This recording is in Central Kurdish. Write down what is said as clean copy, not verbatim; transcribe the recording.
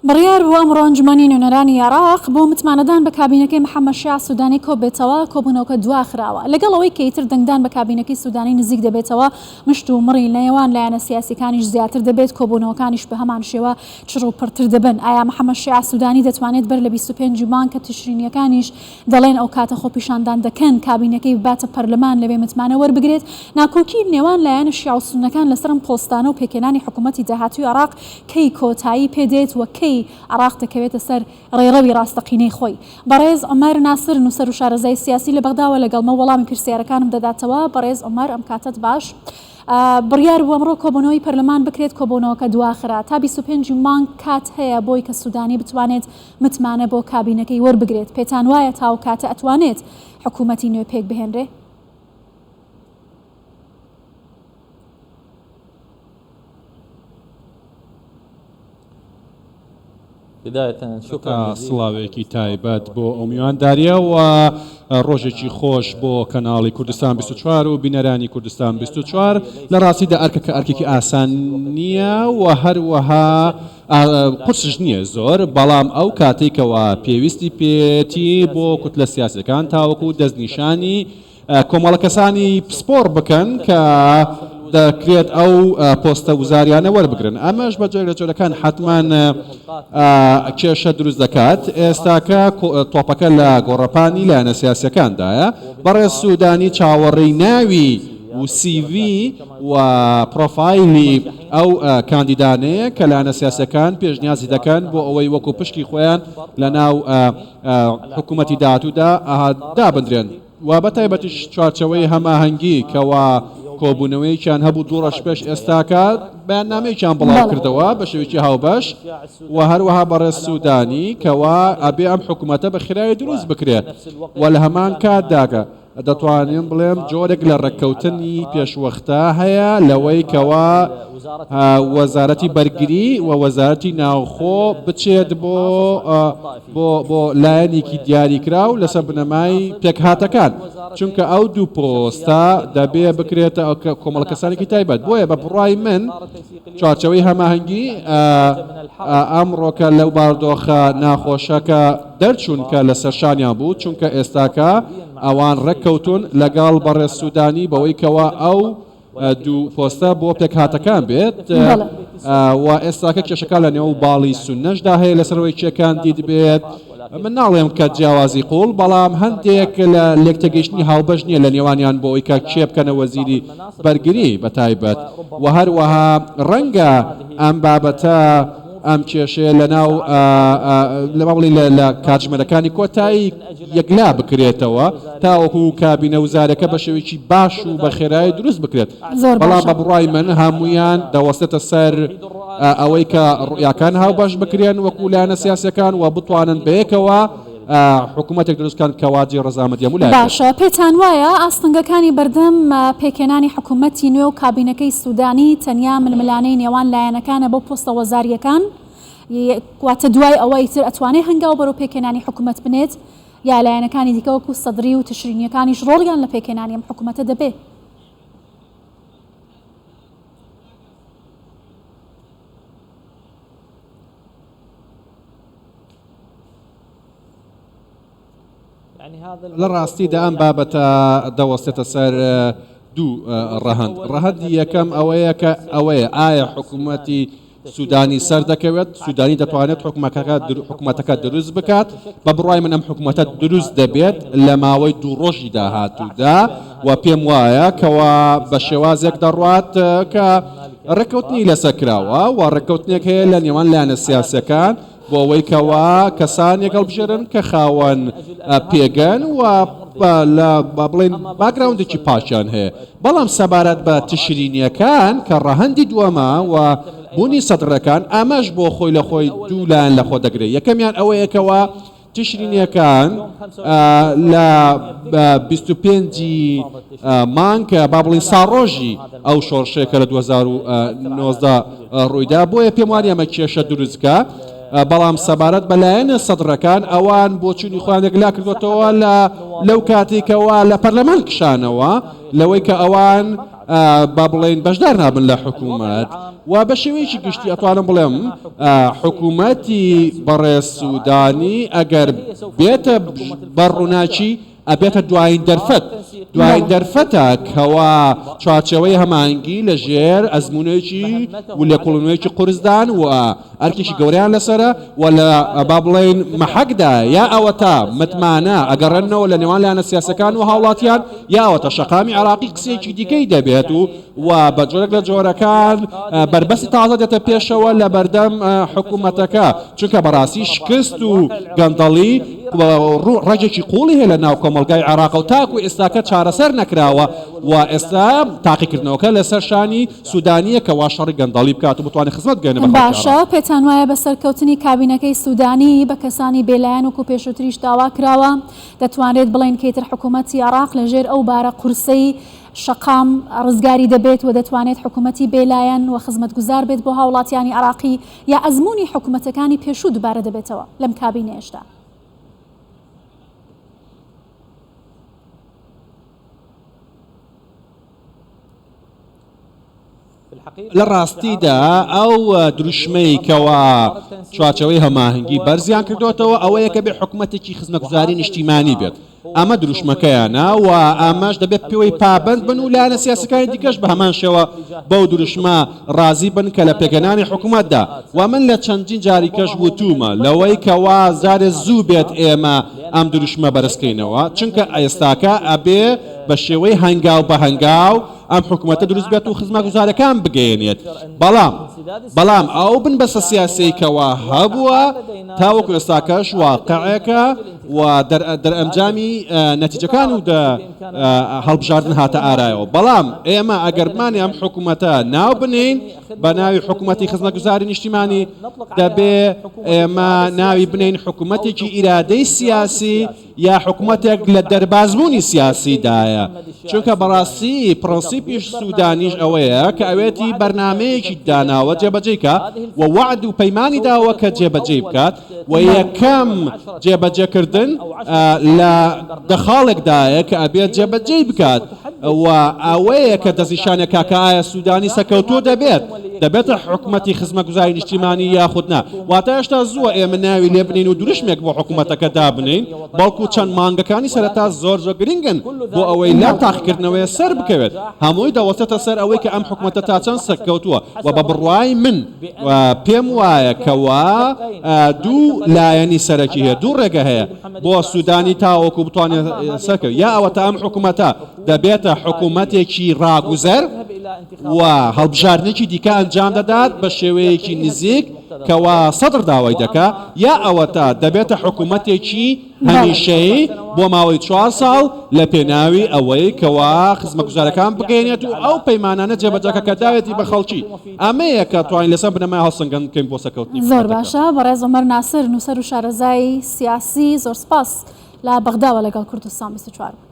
بڕیار بوو ئەمڕۆ ئەنجومەنی نوێنەرانی عێراق بۆ متمانەدان بە کابینەکەی محەممەد شیع سوودانی کۆبێتەوە کۆبوونەوەکە دواخراوە لەگەڵ ئەوەی کە ئیتر دەنگدان بە کابینەکەی سوودانی نزیک دەبێتەوە مشت و مڕی نێوان لایەنە سیاسیەکانیش زیاتر دەبێت کۆبوونەوەکانیش بە هەمان شێوە چڕ و پڕتر دەبن. ئایا محەممەد شیع سوودانی دەتوانێت بەر لە 25 مانگ کە تشرینیەکانیش دەڵێن ئەو کاتە خۆپیشاندان دەکەن کابینەکەی بباتە پەرلەمان لەوێ متمانە وەربگرێت؟ ناکۆکی نێوان لایەنە شیع و سوننەکان لەسەرم پۆستانە و پێکێنانی حکوومەتی داهاتووی عێراق کەی کۆتایی پێدێت و کەی عێراق دەکەوێتە سەر ڕێڕەوی ڕاستەقینەی خۆی. بەڕێز عومەر ناسر نووسەر و شارەزای سیاسی لە بەغداوە لەگەڵمە وەڵامی پرسیارەکانم دەداتەوە. بەڕێز عومەر ئەم کاتت باش. بڕیار بوو ئەمڕۆ کۆبوونەوەی پەرلەمان بکرێت کۆبوونەوەکە دواخرا تا 25 مانگ کات هەیە بۆی کە سوودانی بتوانێت متمانە بۆ کابینەکەی وەربگرێت. پێتان وایە تاو کاتە ئەتوانێت حکوومەتی نوێ پێک بهێنرێ؟ سڵاوێکی تایبەت بۆ ئەو میوانداریە و ڕۆژێکی خۆش بۆ کەناڵی کوردستان 24 و بینەرانی کوردستان 24. لە ڕاستیدا ئەرکەکە ئەرکێکی ئاسان نییە و هەروەها قورسش نییە زۆر، بەڵام ئەو کاتێکەوە پێویستی پێێتی بۆ کوتلە سیاسەکان تاوەکو دەستنیشانی کۆمەڵە کەسانی پسپۆر بکەن کە دەکرێت ئەو پۆستە وزاریانە وەربگرن. ئەمەش بە جۆرە لە جۆرەکان حتمان کێشە دروست دەکات. ئێستاکە تۆپەکە لە گۆڕەپانی لایەنە سیاسیەکاندایە. بەڕێز سوودانی چاوەڕێی ناوی و CV و پرۆفایلی ئەو کاندیدانەیە کە لایەنە سیاسیەکان پێشنیازی دەکەن بۆ ئەوەی وەکو پشتی خۆیان لە ناو حکوومەتی داهاتوودا دابدرێن و بەتایبەتیش چوارچەوەی هەماهەنگی کەوا کۆبوونەوەیکیان هەبوو دوو ڕۆژ پێش ئێستاکە بەیاننامەیەکیان بڵاو کردەوە بە شێوەیەکی هاوبەش و هەروەها بەڕێز سوودانی کەوا ئەبێ ئەم حکوومەتە بە خێرایی دروست بکرێت و لە هەمان کاتداکە دەتوانین بڵێم جۆرێک لە ڕێککەوتنی پێشوەختە هەیە لەوەی کەوا وەزارەتی بەرگری و وەزارەتی ناوخۆ بچێت بۆ لایەنێکی دیاریکراو لەسەر بنەمای پێکهاتەکان، چونکە ئەو دوو پۆستە دەبێ بکرێتە کۆمەڵە کەسانێکی تایبەت. بۆیە بە بڕای من چوارچەوەی هەماهەنگی ئەمڕۆکە لەو باردۆخە ناخۆشەکە دەرچوون کە لە سەرشانیان بوو، چونکە ئێستاکە ئەوان ڕێککەوتون لەگەڵ بەڕێز سوودانی بەوەی کەوا ئەو دوو پۆستە بۆ پێکهاتەکان بێت و ئێستاکە کێشەکە لە نێو باڵی سوننەشدا هەیە لەسەرەوەی چێکان دیت بێت. من ناڵێم کە جیاوازی قوڵ، بەڵام هەندێک لە لێکتەگەیشتنی هاوبەش نییە لە نێوانیان بۆ ئەوی کە کێ بکەنە وەزیری بەرگری بەتایبەت و هەروەها ڕەنگە ئەم بابەتە ئەم کێشەیە لەناو لەماڵی لە کاتژمێرەکانی کۆتایی یەکلا بکرێتەوە تاوەکو کابینە وزارەکە بە شێوەیەکی باش و بە خێرایی دروست بکرێت. بەڵام بە بڕای من هەمویان دەوەستێتە سەر ئەوەی کە ڕویاکان هاوبەش بکرێن وەکو لایەنە سیاسیەکان و بتوانن بەیەکەوە حکوومەتێک دروستکان کەواجی ڕەزامەندی هەموو لایەک. باشە، پێتان وایە ئاستەنگەکانی بەردەم پێکێنانی حکوومەتی نوێ و کابینەکەی سوودانی تەنیا ململانەی نێوان لایەنەکانە بۆ پۆستە وەزاریەکان، واتە دوای ئەوەی تر ئەتوانێت هەنگاو بەرەو پێکێنانی حکوومەت بنێت یا لایەنەکانی دیکە وەکو سەدری و تشرینیەکانیش ڕۆڵیان لە پێکێنانی ئەم حکوومەتە دەبێت؟ لە ڕاستیدا ئەم بابەتە دەوەستێتە سەر دوو ڕەهەند. ڕەهەندی یەکەم ئەوەیە کە ئەوەیە ئایا حکوومەتی سوودانی سەر دەکەوێت، سوودانی دەتوانێت حکوومەتەکە دروست بکات. بە بڕای من ئەم حکوومەتە دروست دەبێت لە ماوەی دوو ڕۆژی داهاتوودا و پێم وایە کەوا بە شێوازێک دەڕوات کە ڕێککەوتنی لەسەر کراوە و ڕێککەوتنێک هەیە لە نێوان لایەنە سیاسیەکان بۆ ئەوەی کەوا کەسان یەکەڵ بژێرن کە خاوەن پێگەن و بڵێن باگراوندێکی پاشیان هەیە. بەڵام سەبارەت بە تشرینیەکان کە ڕەهەندی دووەمە و بوونی سەدرەکان ئەمەش بۆ خۆی لە خۆی دوو لایەن لە خۆ دەگرێت. یەکەمیان ئەوەیەکەوە تشرینیەکان لە 25 مانگ با بڵین ساڕۆژی ئەو شۆڕشەیەکە لە 2019 ڕوویدا، بۆیە پێم وانە ئەمە کێشە دروستکە. بەڵام سەبارەت بەلایەنە سەدرەکان ئەوان بۆ چوونی خۆیان یەکلا کردوێتەوە لەو کاتێکەوە لە پەرلەمان کشانەوە لەوەی کە ئەوان با بڵێن بەشدار نابن لە حکوومەت و بە شێوەیەکی گشتی ئەتوانم بڵێم حکوومەتی بەڕێز سوودانی ئەگەر بێتە بەڕووناچی ئەبێتە دوایین دەرفەتە کەوا چوارچەوەی هەمانگی لە ژێر ئەزمونێکی و لە کوڵنوێکی قورسدان و ئەرکێکی گەوریان لەسرە و لە با بڵێن مەحەکدا یا ئەوە تا متمانە ئەگەڕێنەوە لە نێوان لایەنە سیاسەکان و هاوڵاتیان یاوەتە شەقامی عراقی قسەیەکی دیکەی دەبێت و بە جۆرێک لە جۆرەکان بربەستی تازە دێتە پێشەوە لە بەردەم حکوومەتەکە چونکە بەڕاستی شکست و گەندەڵی ڕێجێکی قوڵی هەیە لە ناو کۆمەلگای عراق و تاکو ئێستاکە چارەسەر نەکراوە و ئێستا تاقیکردنەوەکە لەسەر شانی سوودانیە کە وا شەڕی گەندەڵی بکات و بتوانێت خزمەت بگەێنێت بە باشە پێتان وایە بە سەرکەوتنی کابینەکەی سوودانی بە کەسانی بێلایەن وەکو پێشووتریش داوا کراوە دەتوانێت بڵێن کەیتر حکوومەتی عراق لەژێر ئەو بارە قورسەی شەقام ڕزگاری دەبێت و دەتوانێت حکوومەتی بێلایەن و خزمەتگوزار بێت بۆ هاوڵاتیانی عراقی یا ئەزمموی حکوومەتەکانی پێشوو دووبارە دەبێتەوە لەم کابینێشدا. لە ڕاستیدا ئەو دروشمەی کەوا چوارچەوەی هەماهنگگی بەرزیان کردوێتەوە ئەوەیە کە بێ حکوومەتێکی خزمەتگوزاری نیشتیمانی بێت ئەمە دروشمەکەیانە و ئاماش دەبێت پێوەی پابند بن و لایەنە سیاسەکانی دیکەش بە هەمان شێوە بەو دروشمە ڕازی بن کە لە پێگەنانی حکوومەتدا و من لە چەندین جاری کەش وتومە لەوەی کەوا زارێ زوو بێت ئێمە ئەم دروشمە بەرزکەینەوە چونکە ئێستاکە ئەبێ بە شێوەی هەنگاو بە هەنگاو ئەم حکوومەتە دروست بێت و خزمەتگوزارەکان بگەێنێت بەڵام ئەو بنبەستە سیاسەیەکەوە هەبووە تاوەکو ئێستاکەش واقعەکە و دەرئەنجامی نەتیجەکان و هەڵبژاردن هاتە ئارایەوە بەڵام ئێمە ئەگەرمانی ئەم حکوومەتە ناو بنین بە ناوی حکوومەتی خزمەتگوزاری نیشتیمانی دەبێ ئێمە ناوی بنین حکوومەتێکی ئیرادەی سیاسی یا حکوومەتێک لە دەربازبوونی سیاسیدایە چونکە بەڕاستی پرەنسیپیش سوودانیش ئەوەیە کە ئەوێتی بەرنامەیەکی داناوە جێبەجێکە و وعد و پەیمانی داوە کە جێبەجێ بکات و یەکەم جێبەجێکردن لە دەخاڵێکدایە کە ئەبێت جێبەجێ بکات و ئەوەیە کە دەستنیشانێک کاکە ئایا سوودانی سەکەوتۆ دەبێتە حکوومەتی خزمەتگوزاری نیشتیمانی یاخودنا واتە هێشتا زووە ئێمە ناوی لێ بنین و دروشمێک بۆ حکوومەتەکە دابنین بەڵکو چەند مانگەکانی سەرەتا زۆر گرنگن بۆ ئەوەی لا تاقیکردنەوەی سەر بکەوێت هەمووی دەوەستێتە سەر ئەوەی کە ئەم حکوومەتە تا چەند سەرکەوتووە و بە بڕوای من پێم وایە کەوا دوو لایەنی سەرەکی هەیە دوو ڕێگە هەیە بۆ سوودانی تاوەکو بتوانێت سەرکەوت یا ئەوە تا ئەم حکوومەتە دەبێتە حکوومەتێکی ڕاگوزەر و هەڵبژاردنێکی دیکە ئەنجام دەدات بە شێوەیەکی نزیک کەوا سەدر داوای دەکا یا ئەوە تا دەبێتە حکوومەتێکی هەمیشەیی بۆ ماوەی 4 ساڵ لە پێناوی ئەوەی کەوا خزمەتگوزارەکان بگەێنێت و ئەو پەیمانانە جێبەجێکە کە داوێتی بە خەڵکی ئەمەیە کە توانین لەسەر بنەمای هەڵسەنگەن بکەین بۆ سەکەوتنی زۆر باشە بەڕێز عومەر ناسر نووسەر و شارەزای سیاسی زۆر سپاس لە بەغداوە لەگەڵ کوردستان 24